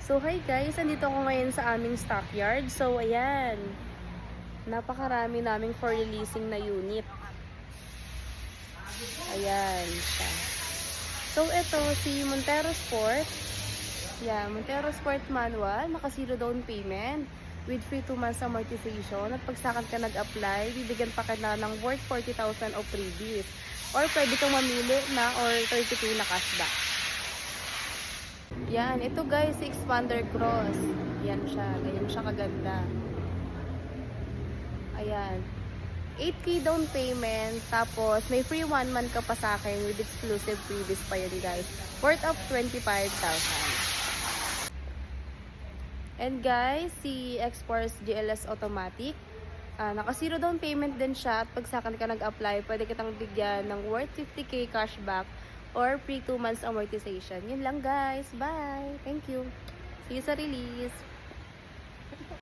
So, hi guys! Andito ako ngayon sa aming stockyard. So, ayan. Napakarami naming for releasing na unit. Ayan siya. So, ito si Montero Sport. Yan, Montero Sport Manual. Naka 0 down payment with free 2 months amortization. At pag saan ka nag-apply, bibigyan pa ka na ng worth 40,000 of freebies. Or pwede kang mamili na or 30k na cashback. Yan, ito guys, si Expander Cross. Yan siya, ganyan siya kaganda. Ayan. 8k down payment, tapos may free 1 month ka pa sa akin with exclusive freebies pa yun guys. Worth of 25,000. And guys, si X-Force GLS Automatic. Naka 0 down payment din siya at pag sa akin ka nag-apply, pwede kitang bigyan ng worth 50k cashback or free 2 months amortization. Yun lang guys. Bye! Thank you. See you sa release.